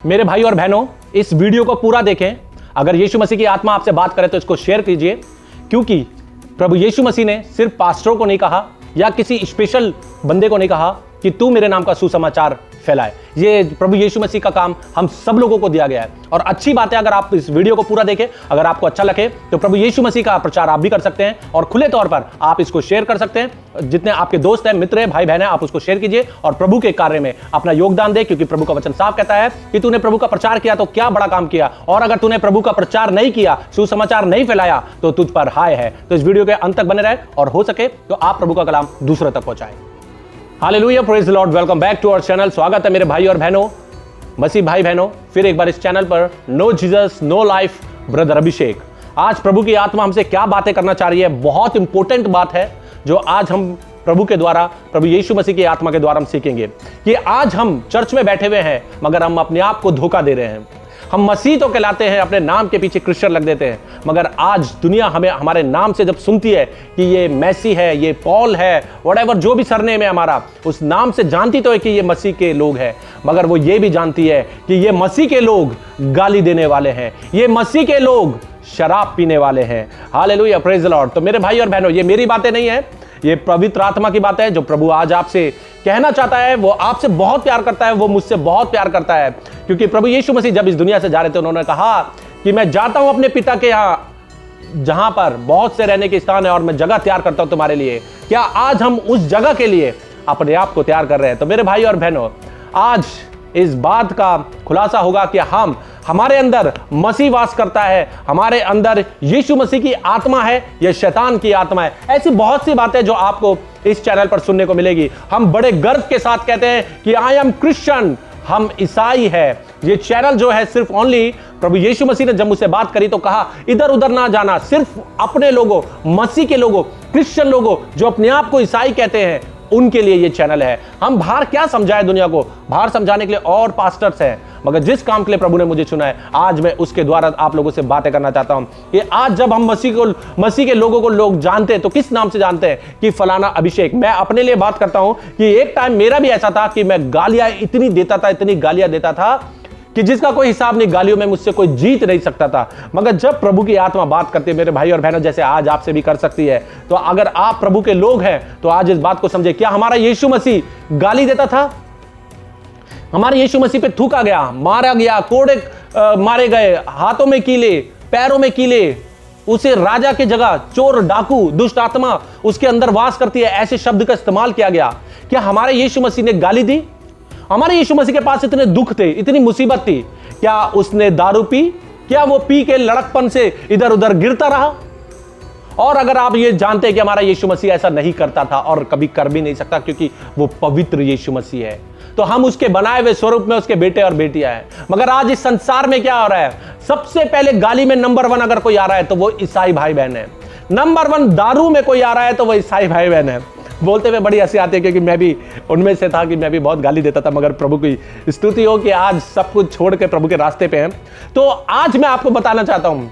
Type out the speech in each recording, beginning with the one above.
मेरे भाई और बहनों, इस वीडियो को पूरा देखें। अगर यीशु मसीह की आत्मा आपसे बात करे तो इसको शेयर कीजिए, क्योंकि प्रभु यीशु मसीह ने सिर्फ पास्टरों को नहीं कहा या किसी स्पेशल बंदे को नहीं कहा कि तू मेरे नाम का सुसमाचार फैलाए। ये प्रभु यीशु मसीह का काम हम सब लोगों को दिया गया है। और अच्छी बात है, अगर आप इस वीडियो को पूरा देखें, अगर आपको अच्छा लगे तो प्रभु यीशु मसीह का प्रचार आप भी कर सकते हैं और खुले तौर पर आप इसको शेयर कर सकते हैं। जितने आपके दोस्त हैं, मित्र हैं, भाई बहन हैं, आप उसको शेयर कीजिए और प्रभु के कार्य में अपना योगदान दे, क्योंकि प्रभु का वचन साफ कहता है कि तूने प्रभु का प्रचार किया तो क्या बड़ा काम किया, और अगर तूने प्रभु का प्रचार नहीं किया, सुसमाचार नहीं फैलाया, तो तुझ पर हाय है। तो इस वीडियो के अंत तक बने रहे और हो सके तो आप प्रभु का कलाम दूसरों तक पहुंचाएं। Hallelujah, praise the lord, welcome back to our channel. स्वागत है मेरे भाई और बहनों, मसीह भाई बहनों, फिर एक बार इस चैनल पर no Jesus no life brother Abhishek. आज प्रभु की आत्मा हमसे क्या बातें करना चाह रही है, बहुत इंपॉर्टेंट बात है जो आज हम प्रभु के द्वारा, प्रभु यीशु मसीह की आत्मा के द्वारा हम सीखेंगे। कि आज हम चर्च में बैठे हुए हैं मगर हम अपने आप को धोखा दे रहे हैं। हम मसीह तो कहलाते हैं, अपने नाम के पीछे क्रिश्चियन लग देते हैं, मगर आज दुनिया हमें हमारे नाम से जब सुनती है कि ये मैसी है, ये पॉल है, व्हाटएवर जो भी सरनेम है हमारा, उस नाम से जानती तो है कि ये मसीह के लोग हैं, मगर वो ये भी जानती है कि ये मसीह के लोग गाली देने वाले हैं, ये मसीह के लोग शराब पीने वाले हैं। Hallelujah, praise the Lord. तो मेरे भाई और बहनों, ये मेरी बातें नहीं है, ये पवित्र आत्मा की बात है जो प्रभु आज आपसे कहना चाहता है। वो आपसे बहुत प्यार करता है, वो मुझसे बहुत प्यार करता है, क्योंकि प्रभु यीशु मसीह जब इस दुनिया से जा रहे थे, उन्होंने कहा कि मैं जाता हूं अपने पिता के यहां जहां पर बहुत से रहने के स्थान है और मैं जगह तैयार करता हूं तुम्हारे लिए। क्या आज हम उस जगह के लिए अपने आप को तैयार कर रहे हैं? तो मेरे भाई और बहनों, आज इस बात का खुलासा होगा कि हमारे अंदर मसीह वास करता है, हमारे अंदर यीशु मसीह की आत्मा है या शैतान की आत्मा है। ऐसी बहुत सी बातें जो आपको इस चैनल पर सुनने को मिलेगी। हम बड़े गर्व के साथ कहते हैं कि आई एम क्रिश्चियन, हम ईसाई है। ये चैनल जो है सिर्फ ओनली प्रभु यीशु मसीह ने जब मुझसे बात करी तो कहा इधर उधर ना जाना, सिर्फ अपने लोगों, मसीह के लोगों, क्रिश्चियन लोगों जो अपने आप को ईसाई कहते हैं, उनके लिए ये चैनल है। हम बाहर क्या समझाएं दुनिया को, बाहर समझाने के लिए और पास्टर्स हैं, मगर जिस काम के लिए प्रभु ने मुझे चुना है, आज मैं उसके द्वारा आप लोगों से बातें करना चाहता हूं। कि आज जब हम मसीह के लोगों को लोग जानते हैं तो किस नाम से जानते हैं? कि फलाना अभिषेक। मैं अपने लिए बात करता हूं कि एक टाइम मेरा भी ऐसा था कि मैं गालियां इतनी देता था, इतनी गालियां देता था कि जिसका कोई हिसाब नहीं। गालियों में मुझसे कोई जीत नहीं सकता था। मगर जब प्रभु की आत्मा बात करती है मेरे भाई और बहनों, जैसे आज आपसे भी कर सकती है, तो अगर आप प्रभु के लोग हैं तो आज इस बात को समझे। क्या हमारा यीशु मसीह गाली देता था? हमारे यीशु मसीह पे थूका गया, मारा गया, कोड़े मारे गए, हाथों में कीले, पैरों में कीले, उसे राजा की जगह चोर, डाकू, दुष्ट आत्मा उसके अंदर वास करती है, ऐसे शब्द का इस्तेमाल किया गया। क्या हमारे यीशु मसीह ने गाली दी? हमारे यीशु मसीह के पास इतने दुख थे, इतनी मुसीबत थी, क्या उसने दारू पी? क्या वो पी के लड़कपन से इधर उधर गिरता रहा? और अगर आप ये जानते हैं कि हमारा यीशु मसीह ऐसा नहीं करता था और कभी कर भी नहीं सकता, क्योंकि वो पवित्र यीशु मसीह है, तो हम उसके बनाए हुए स्वरूप में उसके बेटे और बेटियां हैं। मगर आज इस संसार में क्या हो रहा है? सबसे पहले गाली में नंबर 1 अगर कोई आ रहा है तो वो ईसाई भाई बहन है। नंबर 1 दारू में कोई आ रहा है तो वो ईसाई भाई बहन है। बोलते हुए बड़ी हंसी आती है, क्योंकि मैं भी उनमें से था कि मैं भी बहुत गाली देता था, मगर प्रभु की स्तुति हो कि आज सब कुछ छोड़ के प्रभु के रास्ते पे हैं। तो आज मैं आपको बताना चाहता हूं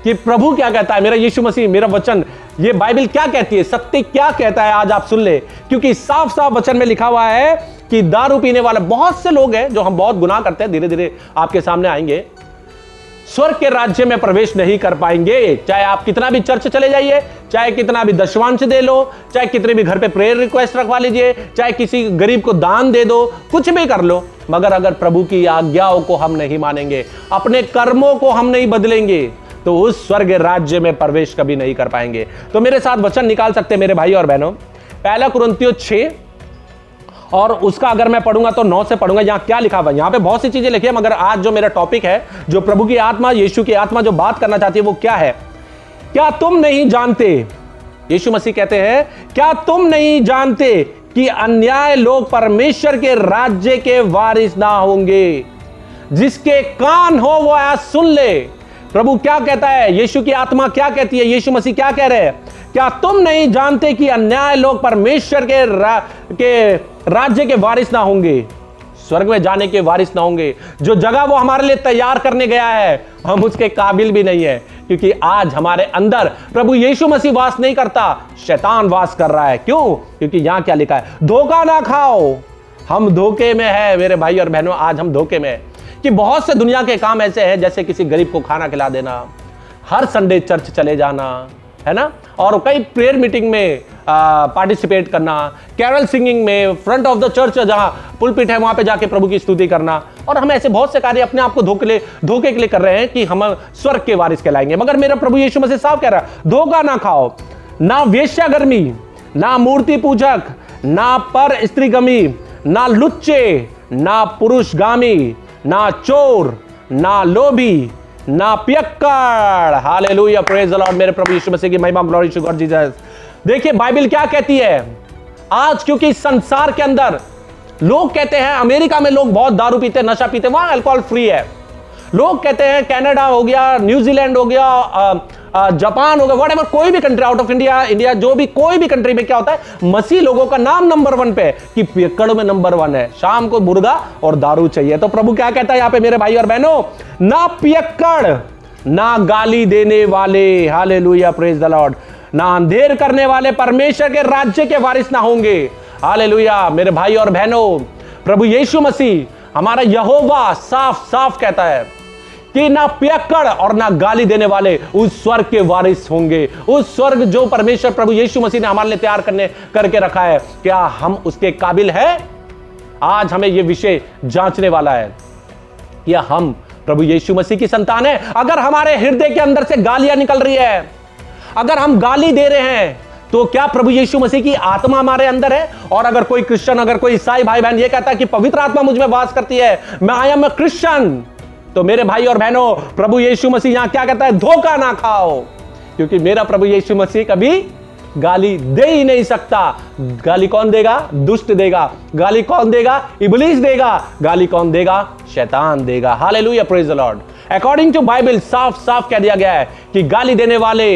कि प्रभु क्या कहता है, मेरा यीशु मसीह, मेरा वचन, ये बाइबल क्या कहती है, सत्य क्या कहता है, आज आप सुन ले। क्योंकि साफ साफ वचन में लिखा हुआ है कि दारू पीने वाले बहुत से लोग हैं, जो हम बहुत गुनाह करते हैं, धीरे धीरे आपके सामने आएंगे, स्वर्ग के राज्य में प्रवेश नहीं कर पाएंगे। चाहे आप कितना भी चर्च चले जाइए, चाहे कितना भी दशवांश दे लो, चाहे कितने भी घर पे प्रेयर रिक्वेस्ट रखवा लीजिए, चाहे किसी गरीब को दान दे दो, कुछ भी कर लो, मगर अगर प्रभु की आज्ञाओं को हम नहीं मानेंगे, अपने कर्मों को हम नहीं बदलेंगे, तो उस स्वर्ग राज्य में प्रवेश कभी नहीं कर पाएंगे। तो मेरे साथ वचन निकाल सकते हैं मेरे भाई और बहनों, 1 कुरिन्थियों 6 और उसका अगर मैं पढ़ूंगा तो 9 से पढ़ूंगा। यहां क्या लिखा हुआ है? यहां पे बहुत सी चीजें लिखी है, मगर आज जो मेरा टॉपिक है, जो प्रभु की आत्मा, यीशु की आत्मा जो बात करना चाहती है, वो क्या है? क्या तुम नहीं जानते, यीशु मसीह कहते हैं, क्या तुम नहीं जानते कि अन्याय लोग परमेश्वर के राज्य के वारिस ना होंगे? जिसके कान हो वो आज सुन ले। प्रभु क्या कहता है, यीशु की आत्मा क्या कहती है, यीशु मसीह क्या कह रहे हैं? क्या तुम नहीं जानते कि अन्याय लोग परमेश्वर के राज्य के वारिस ना होंगे, स्वर्ग में जाने के वारिस ना होंगे? जो जगह वो हमारे लिए तैयार करने गया है, हम उसके काबिल भी नहीं है, क्योंकि आज हमारे अंदर प्रभु यीशु मसीह वास नहीं करता, शैतान वास कर रहा है। क्यों? क्योंकि यहां क्या लिखा है, धोखा ना खाओ। हम धोखे में है मेरे भाई और बहनों, आज हम धोखे में है। कि बहुत से दुनिया के काम ऐसे हैं, जैसे किसी गरीब को खाना खिला देना, हर संडे चर्च चले जाना, है ना, और कई प्रेयर मीटिंग में पार्टिसिपेट करना, कैरल सिंगिंग में, फ्रंट ऑफ द चर्च जहां पुलपिट है वहां पे जाके प्रभु की स्तुति करना, और हम ऐसे बहुत से कार्य अपने आप को धोखे के लिए कर रहे हैं कि हम स्वर्ग के वारिस कहलाएंगे। मगर मेरा प्रभु यीशु मसीह साफ कह रहा है, धोखा ना खाओ, ना वेश्यागर्मी, ना मूर्ति पूजक, ना पर स्त्रीगमी, ना लुच्चे, ना पुरुषगामी, ना चोर, ना लोभी, ना पियक्कड़। Hallelujah, praise the Lord. मेरे प्रभु यीशु मसीह की महिमा, ग्लोरी टू गॉड जीसस। देखिए बाइबल क्या कहती है आज, क्योंकि संसार के अंदर लोग कहते हैं, अमेरिका में लोग बहुत दारू पीते, नशा पीते, वहां अल्कोहल फ्री है। लोग कहते हैं कनाडा हो गया, न्यूजीलैंड हो गया, जापान हो गया, व्हाटएवर, कोई भी कंट्री आउट ऑफ इंडिया जो भी कोई भी कंट्री में क्या होता है, मसीह लोगों का नाम नंबर 1 पे कि पियक्कड़ में नंबर 1 है, शाम को मुर्गा और दारू चाहिए। तो प्रभु क्या कहता है यहां पे मेरे भाई और बहनों, ना पियक्कड़, ना गाली देने वाले, हालेलुया, प्रेज द लॉर्ड, ना अंधेर करने वाले परमेश्वर के राज्य के वारिस ना होंगे। हालेलुया, मेरे भाई और बहनों, प्रभु यीशु मसीह हमारा यहोवा साफ साफ कहता है कि ना पियक्कड़ और ना गाली देने वाले उस स्वर्ग के वारिस होंगे। उस स्वर्ग जो परमेश्वर प्रभु यीशु मसीह ने हमारे लिए तैयार करके रखा है, क्या हम उसके काबिल है? आज हमें यह विषय जांचने वाला है, क्या हम प्रभु यीशु मसीह की संतान है? अगर हमारे हृदय के अंदर से गालियां निकल रही है, अगर हम गाली दे रहे हैं, तो क्या प्रभु यीशु मसीह की आत्मा हमारे अंदर है? और अगर कोई क्रिश्चियन, अगर कोई ईसाई भाई बहन ये कहता है कि पवित्र आत्मा मुझ में वास करती है, मैं आई एम अ क्रिश्चियन, तो मेरे भाई और बहनों, प्रभु यीशु मसीह यहां क्या कहता है? धोखा ना खाओ, क्योंकि मेरा प्रभु यीशु मसीह कभी गाली दे ही नहीं सकता। गाली कौन देगा? दुष्ट देगा। गाली कौन देगा? इब्लीस देगा। गाली कौन देगा? शैतान देगा। Hallelujah, praise the lord. According to Bible साफ साफ कह दिया गया है कि गाली देने वाले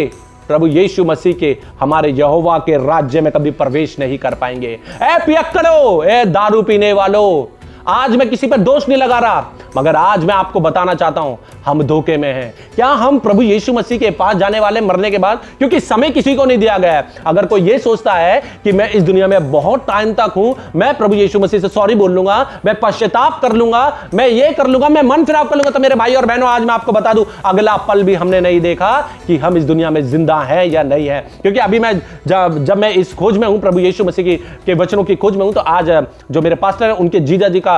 प्रभु यीशु मसीह के, हमारे यहोवा के राज्य में कभी प्रवेश नहीं कर पाएंगे। ए पियक्कड़ो, ए दारू पीने वालों, आज मैं किसी पर दोष नहीं लगा रहा, मगर आज मैं आपको बताना चाहता हूं, हम धोखे में हैं। क्या हम प्रभु यीशु मसीह के पास जाने वाले मरने के बाद, क्योंकि समय किसी को नहीं दिया गया है। अगर कोई ये सोचता है कि मैं इस दुनिया में बहुत टाइम तक हूं, मैं प्रभु यीशु मसीह से सॉरी बोल लूंगा, मैं पश्चाताप कर लूंगा, मैं ये कर लूंगा, मैं मन फिराव कर लूंगा, तो मेरे भाई और बहनों, आज मैं आपको बता दूं, अगला पल भी हमने नहीं देखा कि हम इस दुनिया में जिंदा हैं या नहीं है। क्योंकि अभी मैं जब मैं इस खोज में हूं, प्रभु यीशु मसीह के वचनों की खोज में हूं, तो आज जो मेरे पास्टर है, उनके जीजा जी का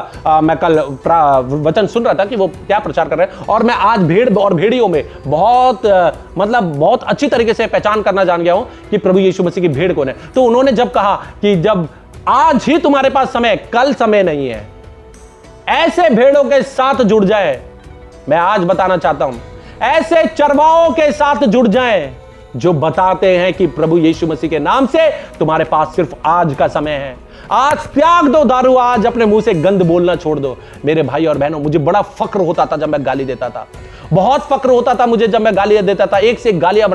मैं कल वचन सुन रहा था कि वो क्या प्रचार कर रहे हैं, और मैं आज भेड़ और भेड़ियों में बहुत अच्छी तरीके से पहचान करना जान गया हूं कि प्रभु यीशु मसीह की भेड़ कौन है। तो उन्होंने जब कहा कि जब आज ही तुम्हारे पास समय, कल समय नहीं है, ऐसे भेड़ों के साथ जुड़ जाए, मैं आज बताना चाहता हूं, ऐसे चरवाओं के साथ जुड़ जाएं जो बताते हैं कि प्रभु यीशु मसीह के नाम से तुम्हारे पास सिर्फ आज का समय है। आज त्याग दो दारू, आज अपने मुंह से गंद बोलना छोड़ दो। मेरे भाई और बहनों, मुझे बड़ा फक्र होता था जब मैं गाली देता था, बहुत फक्र होता था मुझे जब मैं गालियां देता था, एक से एक गालियां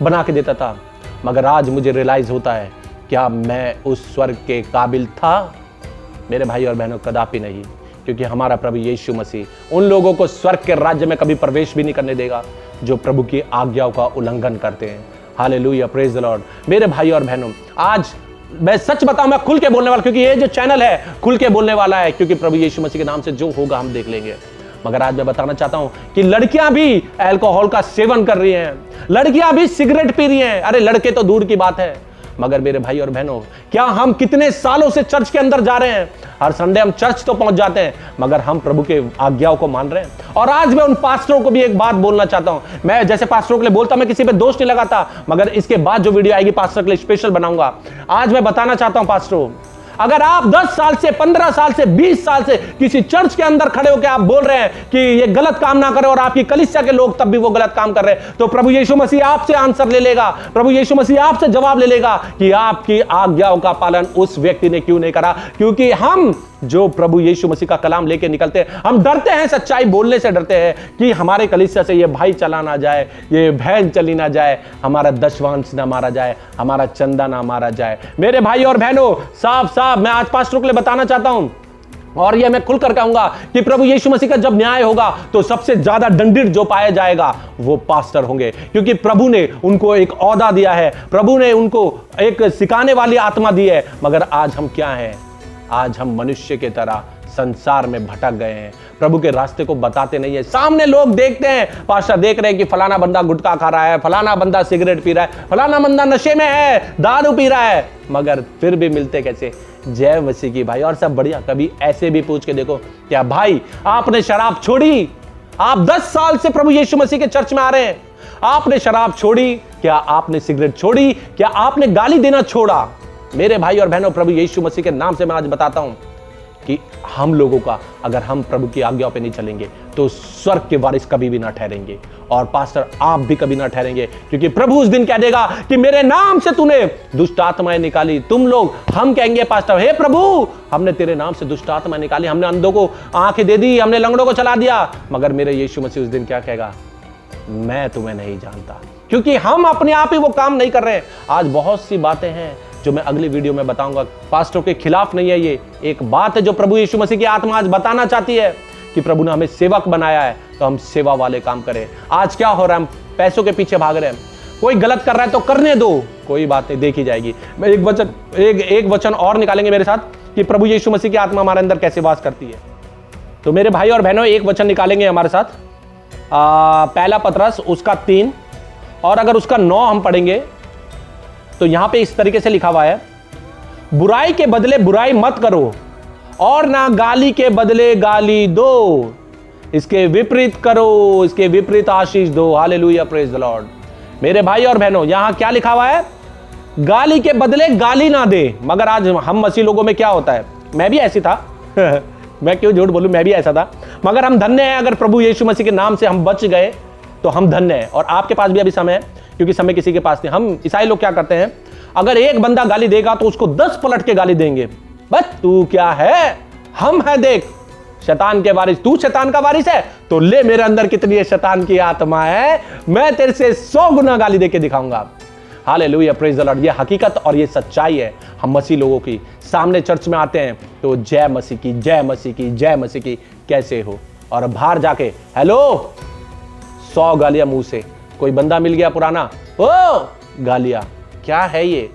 बना के देता था। मगर आज मुझे रियलाइज होता है, क्या मैं उस स्वर्ग के काबिल था? मेरे भाई और बहनों, कदापि नहीं, क्योंकि हमारा प्रभु यीशु मसीह उन लोगों को स्वर्ग के राज्य में कभी प्रवेश भी नहीं करने देगा जो प्रभु की आज्ञाओं का उल्लंघन करते हैं। Hallelujah, praise the Lord. मेरे भाई और बहनों, आज मैं सच बताऊं, मैं खुल के बोलने वाला, क्योंकि ये जो चैनल है खुल के बोलने वाला है, क्योंकि प्रभु यीशु मसीह के नाम से जो होगा हम देख लेंगे। मगर आज मैं बताना चाहता हूं कि लड़कियां भी अल्कोहल का सेवन कर रही हैं, लड़कियां भी सिगरेट पी रही हैं। अरे लड़के तो दूर की बात है, मगर मेरे भाई और बहनों, क्या हम कितने सालों से चर्च के अंदर जा रहे हैं, हर संडे हम चर्च तो पहुंच जाते हैं, मगर हम प्रभु के आज्ञाओं को मान रहे हैं। और आज मैं उन पास्टरों को भी एक बात बोलना चाहता हूं, मैं जैसे पास्टरों के लिए बोलता, मैं किसी पे दोष नहीं लगाता, मगर इसके बाद जो वीडियो आएगी पास्टर के लिए स्पेशल बनाऊंगा। आज मैं बताना चाहता हूं पास्टरों, अगर आप 10 साल से, 15 साल से, 20 साल से किसी चर्च के अंदर खड़े होकर आप बोल रहे हैं कि ये गलत काम ना करें, और आपकी कलीसिया के लोग तब भी वो गलत काम कर रहे हैं, तो प्रभु यीशु मसीह आपसे आंसर ले लेगा, प्रभु यीशु मसीह आपसे जवाब ले लेगा कि आपकी आज्ञाओं का पालन उस व्यक्ति ने क्यों नहीं करा। क्योंकि हम जो प्रभु यीशु मसीह का कलाम लेके निकलते हैं, हम डरते हैं, सच्चाई बोलने से डरते हैं कि हमारे कलीसिया से ये भाई चला ना जाए, ये बहन चली ना जाए, हमारा दशवांश ना मारा जाए, हमारा चंदा ना मारा जाए। मेरे भाई और बहनों, साफ साफ मैं आज पास्टरों के लिए बताना चाहता हूं, और ये मैं खुलकर कहूंगा कि प्रभु यीशु मसीह का जब न्याय होगा तो सबसे ज्यादा दंडित जो पाया जाएगा वो पास्टर होंगे, क्योंकि प्रभु ने उनको एक औदा दिया है, प्रभु ने उनको एक सिखाने वाली आत्मा दी है। मगर आज हम क्या हैं? आज हम मनुष्य की तरह संसार में भटक गए हैं, प्रभु के रास्ते को बताते नहीं है। सामने लोग देखते हैं, पास्टर देख रहे हैं कि फलाना बंदा गुटखा खा रहा है, फलाना बंदा सिगरेट पी रहा है, फलाना बंदा नशे में है, दारू पी रहा है, मगर फिर भी मिलते कैसे? जय मसीह की भाई। और सब बढ़िया। कभी ऐसे भी पूछ के देखो, क्या भाई आपने शराब छोड़ी? आप 10 साल से प्रभु यीशु मसीह के चर्च में आ रहे हैं, आपने शराब छोड़ी? क्या आपने सिगरेट छोड़ी? क्या आपने गाली देना छोड़ा? मेरे भाई और बहनों, प्रभु यीशु मसीह के नाम से मैं आज बताता हूं कि हम लोगों का, अगर हम प्रभु की आज्ञाओं पे नहीं चलेंगे तो स्वर्ग के वारिस कभी भी ना ठहरेंगे। और पास्टर आप भी कभी ना ठहरेंगे, क्योंकि प्रभु उस दिन कह देगा कि मेरे नाम से तूने दुष्ट आत्माएं निकाली। तुम लोग, हम कहेंगे पास्टर, हे प्रभु हमने तेरे नाम से दुष्ट आत्माएं निकाली, हमने अंधों को आंखें दे दी, हमने लंगड़ों को चला दिया, मगर मेरे यीशु मसीह उस दिन क्या कहेगा? मैं तुम्हें नहीं जानता, क्योंकि हम अपने आप ही वो काम नहीं कर रहे हैं। आज बहुत सी बातें हैं जो मैं अगली वीडियो में बताऊंगा, पास्टरों के खिलाफ नहीं है। ये एक बात है जो प्रभु यीशु मसीह की आत्मा आज बताना चाहती है कि प्रभु ने हमें सेवक बनाया है, तो हम सेवा वाले काम करें। आज क्या हो रहा है? हम पैसों के पीछे भाग रहे हैं। कोई गलत कर रहा है तो करने दो, कोई बात नहीं, देखी जाएगी। मैं एक वचन और निकालेंगे मेरे साथ कि प्रभु यीशु मसीह की आत्मा हमारे अंदर कैसे वास करती है। तो मेरे भाई और बहनों, एक वचन निकालेंगे हमारे साथ, पहला पतरस उसका 3, और अगर उसका 9 हम पढ़ेंगे तो यहां पे इस तरीके से लिखा हुआ है, बुराई के बदले बुराई मत करो और ना गाली के बदले गाली दो, इसके विपरीत करो, इसके विपरीत आशीष दो। Hallelujah, praise the Lord. मेरे भाई और बहनों, यहां क्या लिखा हुआ है? गाली के बदले गाली ना दे। मगर आज हम मसीह लोगों में क्या होता है? मैं भी ऐसी था मैं क्यों झूठ बोलूं, मैं भी ऐसा था। मगर हम धन्य हैं, अगर प्रभु यीशु मसीह के नाम से हम बच गए तो हम धन्य हैं। और आपके पास भी अभी समय है, क्योंकि समय किसी के पास नहीं। हम ईसाई लोग क्या करते हैं, अगर एक बंदा गाली देगा तो उसको 10 पलट के गाली देंगे। बस तू क्या है, हम है देख शैतान के वारिस, तू शैतान का वारिस है तो ले, मेरे अंदर कितनी है शैतान की आत्मा है, मैं तेरे से 100 गुना गाली देके दिखाऊंगा। Hallelujah, praise the Lord. ये हकीकत और ये सच्चाई है हम मसीह लोगों की। सामने चर्च में आते हैं तो जय मसीह की, जय मसीह की, जय मसीह की, कैसे हो? और बाहर जाके हेलो, 100 गालियां मुंह से। कोई बंदा मिल गया पुराना, ओ गालियां, क्या है ये?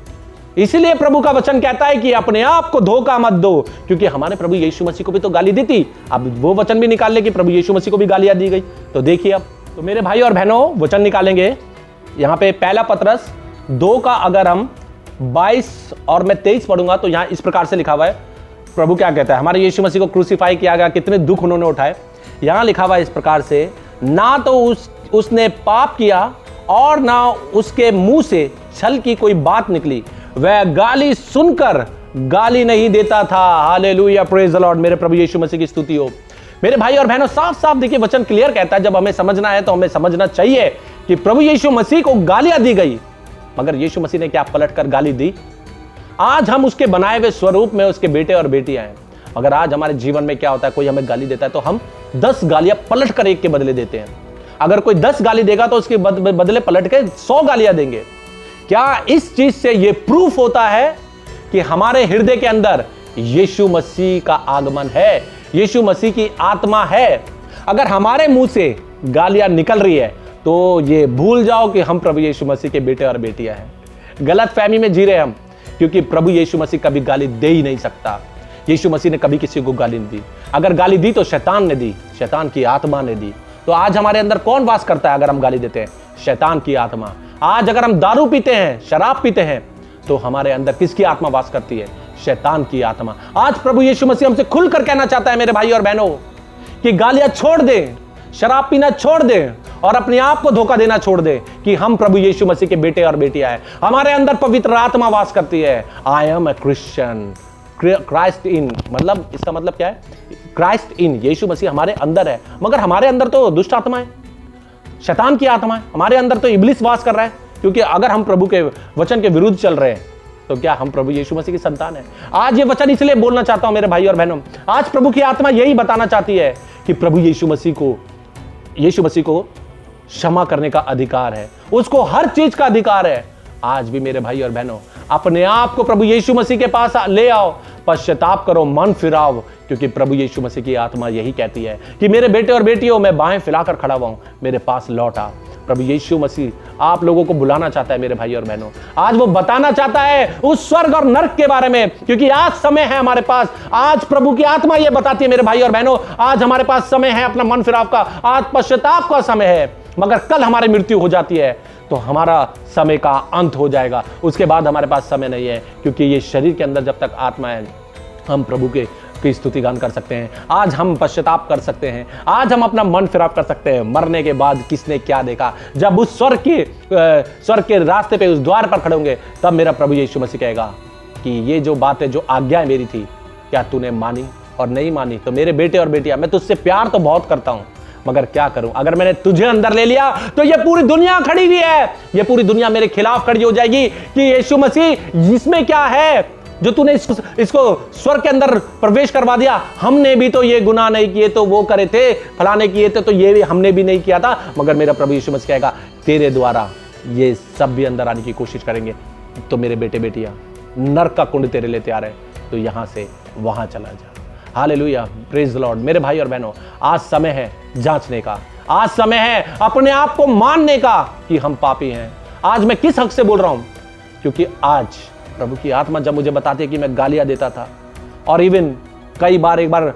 इसलिए प्रभु का वचन कहता है कि अपने आप को धोखा मत दो, क्योंकि हमारे प्रभु यीशु मसीह को भी तो गाली दी थी। अब वो वचन भी निकाल ले कि प्रभु यीशु मसीह को भी गालियां दी गई। तो देखिए, अब तो मेरे भाई और बहनों, वचन निकालेंगे यहां पे पहला पतरस 2 का अगर हम 22 और मैं 23 पढ़ूंगा तो यहां इस प्रकार से लिखा हुआ है। प्रभु क्या कहता है? हमारे यीशु मसीह को क्रूसीफाई किया गया, कितने दुख उन्होंने उठाए। यहां लिखा हुआ है इस प्रकार से, ना तो उसने पाप किया और ना उसके मुंह से छल की कोई बात निकली, वह गाली सुनकर गाली नहीं देता था। Hallelujah, praise the Lord. मेरे प्रभु यीशु मसीह की स्तुति हो। मेरे भाई और बहनों, साफ साफ देखिए, वचन क्लियर कहता है। जब हमें समझना है तो हमें समझना चाहिए कि प्रभु यीशु मसीह को गालियां दी गई, मगर यीशु मसीह ने क्या पलट कर गाली दी? आज हम उसके बनाए हुए स्वरूप में उसके बेटे और बेटियां हैं। मगर आज हमारे जीवन में क्या होता है, कोई हमें गाली देता है तो हम 10 गालियां पलट कर एक के बदले देते हैं। अगर कोई 10 गाली देगा तो उसके बदले पलट के 100 गालियां देंगे। क्या इस चीज से यह प्रूफ होता है कि हमारे हृदय के अंदर यीशु मसीह का आगमन है, यीशु मसीह की आत्मा है? अगर हमारे मुंह से गालियां निकल रही है तो ये भूल जाओ कि हम प्रभु यीशु मसीह के बेटे और बेटियां हैं। गलत फहमी में जी रहे हम, क्योंकि प्रभु यीशु मसीह कभी गाली दे ही नहीं सकता। यीशु मसीह ने कभी किसी को गाली नहीं दी। अगर गाली दी तो शैतान ने दी, शैतान की आत्मा ने दी। तो आज हमारे अंदर कौन वास करता है अगर हम गाली देते हैं? शैतान की आत्मा। आज अगर हम दारू पीते हैं, शराब पीते हैं, तो हमारे अंदर किसकी आत्मा वास करती है? शैतान की आत्मा। आज प्रभु यीशु मसीह हमसे खुलकर कहना चाहता है मेरे भाई और बहनों कि गालियां छोड़ दें, शराब पीना छोड़ दें और अपने आप को धोखा देना छोड़ दें कि हम प्रभु यीशु मसीह के बेटे और बेटियां हैं। हमारे अंदर पवित्र आत्मा वास करती है। I am a Christian, Christ in, मतलब इसका मतलब क्या है? क्राइस्ट इन, यीशु मसीह हमारे अंदर है, मगर हमारे अंदर तो दुष्ट आत्मा है, शैतान की आत्मा है। हमारे अंदर तो इब्लिस वास कर रहा है, क्योंकि अगर हम प्रभु के वचन के विरुद्ध चल रहे हैं तो क्या हम प्रभु यीशु मसीह की संतान है? आज ये वचन इसलिए बोलना चाहता हूं मेरे भाई और बहनों, आज प्रभु की आत्मा यही बताना चाहती है कि प्रभु यीशु मसीह को क्षमा करने का अधिकार है, उसको हर चीज का अधिकार है। आज भी मेरे भाई और बहनों, अपने आप को प्रभु यीशु मसीह के पास ले आओ, पश्चाताप करो, मन फिराओ, क्योंकि प्रभु यीशु मसीह की आत्मा यही कहती है कि मेरे बेटे और बेटियों, मैं बाहें फैलाकर खड़ा हुआ हूं, मेरे पास लौट आ। प्रभु यीशु मसीह आप लोगों को बुलाना चाहता है मेरे भाई और बहनों। आज वो बताना चाहता है उस स्वर्ग और नरक के बारे में, क्योंकि आज समय है हमारे पास। आज प्रभु की आत्मा ये बताती है मेरे भाई और बहनों, आज हमारे पास समय है अपना मन फिराव का, आज पश्चाताप का समय है। मगर कल हमारी मृत्यु हो जाती है तो हमारा समय का अंत हो जाएगा, उसके बाद हमारे पास समय नहीं है, क्योंकि ये शरीर के अंदर जब तक आत्मा है हम प्रभु की स्तुति गान कर सकते हैं। आज हम पश्चाताप कर सकते हैं, आज हम अपना मन फिराव कर सकते हैं। मरने के बाद किसने क्या देखा, जब उस स्वर्ग के रास्ते पे उस द्वार पर खड़े होंगे, तब मेरा प्रभु यीशु मसीह कहेगा कि ये जो बातें, जो आज्ञाएं मेरी थी, क्या तूने मानी और नहीं मानी। तो मेरे बेटे और बेटियां, मैं तुझसे प्यार तो बहुत करता हूं, मगर क्या करूं, अगर मैंने तुझे अंदर ले लिया तो ये पूरी दुनिया खड़ी हुई है, ये पूरी दुनिया मेरे खिलाफ खड़ी हो जाएगी कि यीशु मसीह इसमें क्या है जो तूने इसको स्वर्ग के अंदर प्रवेश करवा दिया। हमने भी तो ये गुनाह नहीं किए, तो वो करे थे, फलाने किए थे, तो ये भी हमने भी नहीं किया था। मगर मेरा प्रभु यीशु मसीह कहेगा तेरे द्वारा ये सब भी अंदर आने की कोशिश करेंगे। तो मेरे बेटे बेटियां, नरक का कुंड तेरे लिए तैयार है, तो यहां से वहां चला जा। Hallelujah, praise the Lord. मेरे भाई और बहनों, आज समय है जांचने का, आज समय है अपने आप को मानने का कि हम पापी हैं। आज मैं किस हक से बोल रहा हूं, क्योंकि आज प्रभु की आत्मा जब मुझे बताती है कि मैं गालियां देता था, और इवन कई बार, एक बार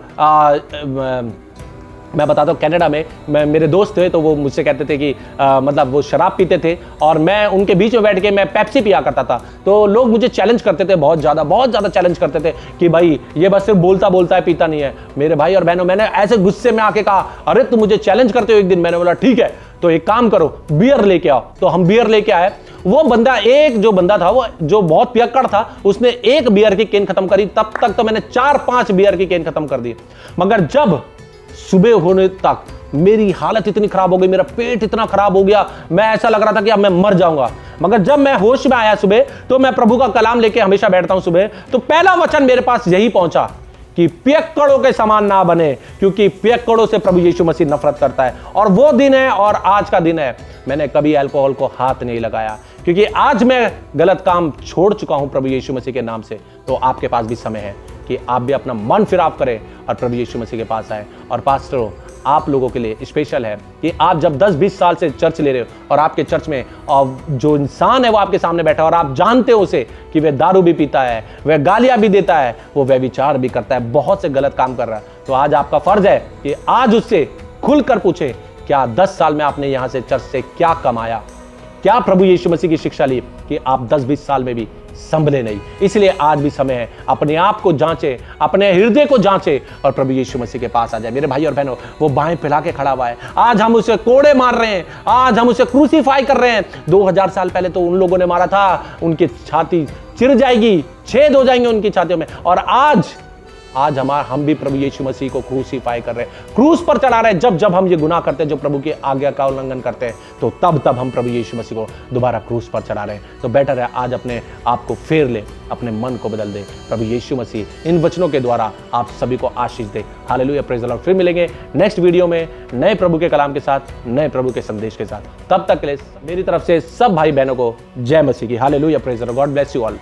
मैं बताता हूँ, कनाडा में मेरे दोस्त थे, तो वो मुझसे कहते थे कि मतलब वो शराब पीते थे और मैं उनके बीच में बैठ के मैं पेप्सी पिया करता था। तो लोग मुझे चैलेंज करते थे, बहुत ज़्यादा चैलेंज करते थे कि भाई ये बस सिर्फ बोलता बोलता है, पीता नहीं है। मेरे भाई और बहनों, मैंने ऐसे गुस्से में आके कहा, अरे तुम मुझे चैलेंज करते हो। एक दिन मैंने बोला ठीक है, तो एक काम करो, बियर लेके आओ। तो हम बियर लेके आए। वो बंदा, एक जो बंदा था, वो जो बहुत पियक्कड़ था, उसने एक बियर की केन खत्म करी। तब तक तो मैंने 4-5 बियर की केन खत्म कर दी। मगर जब सुबह होने तक मेरी हालत इतनी खराब हो गई, मेरा पेट इतना खराब हो गया, मैं ऐसा लग रहा था कि अब मैं मर जाऊंगा। मगर जब मैं होश में आया सुबह, तो मैं प्रभु का कलाम लेके हमेशा बैठता हूं सुबह, तो पहला वचन मेरे पास यही पहुंचा कि पियक्कड़ों के समान ना बने, क्योंकि पियक्कड़ों से प्रभु यीशु मसीह नफरत करता है। और वो दिन है, और आज का दिन है, मैंने कभी अल्कोहल को हाथ नहीं लगाया, क्योंकि आज मैं गलत काम छोड़ चुका हूं प्रभु यीशु मसीह के नाम से। तो आपके पास भी समय है कि आप भी अपना मन फिराव करें और प्रभु यीशु मसीह के पास आए। और पास्टरों, आप लोगों के लिए स्पेशल है कि आप जब 10-20 साल से चर्च ले रहे हो, और आपके चर्च में और जो इंसान है वो आपके सामने बैठा है, और आप जानते हो उसे कि वह दारू भी पीता है, वह गालियां भी देता है, वो व्यभिचार भी करता है, बहुत से गलत काम कर रहा है, तो आज आपका फर्ज है कि आज उससे खुलकर पूछे, क्या 10 साल में आपने यहां से चर्च से क्या कमाया, क्या प्रभु यीशु मसीह की शिक्षा ली कि आप 10-20 साल में भी संभले नहीं। इसलिए आज भी समय है, अपने आप को जांचे, अपने हृदय को जांचे और प्रभु यीशु मसीह के पास आ जाए। मेरे भाई और बहनों, वो बाहें फैला के खड़ा हुआ है, आज हम उसे कोड़े मार रहे हैं, आज हम उसे क्रूसीफाई कर रहे हैं। 2000 साल पहले तो उन लोगों ने मारा था, उनकी छाती चिर जाएगी, छेद हो जाएंगे उनकी छातियों में। और आज हम भी प्रभु यीशु मसीह को क्रूसीफाई कर रहे हैं, क्रूस पर चढ़ा रहे हैं। जब हम ये गुनाह करते हैं, जो प्रभु की आज्ञा का उल्लंघन करते हैं, तो तब हम प्रभु यीशु मसीह को दोबारा क्रूस पर चढ़ा रहे हैं। तो बेटर है आज अपने आप को फेर ले, अपने मन को बदल दे। प्रभु यीशु मसीह इन वचनों के द्वारा आप सभी को आशीष दे। Hallelujah, praise the Lord. फिर मिलेंगे नेक्स्ट वीडियो में नए प्रभु के कलाम के साथ, नए प्रभु के संदेश के साथ। तब तक के लिए मेरी तरफ से सब भाई बहनों को जय मसीह की। Hallelujah, praise the Lord. God bless you all.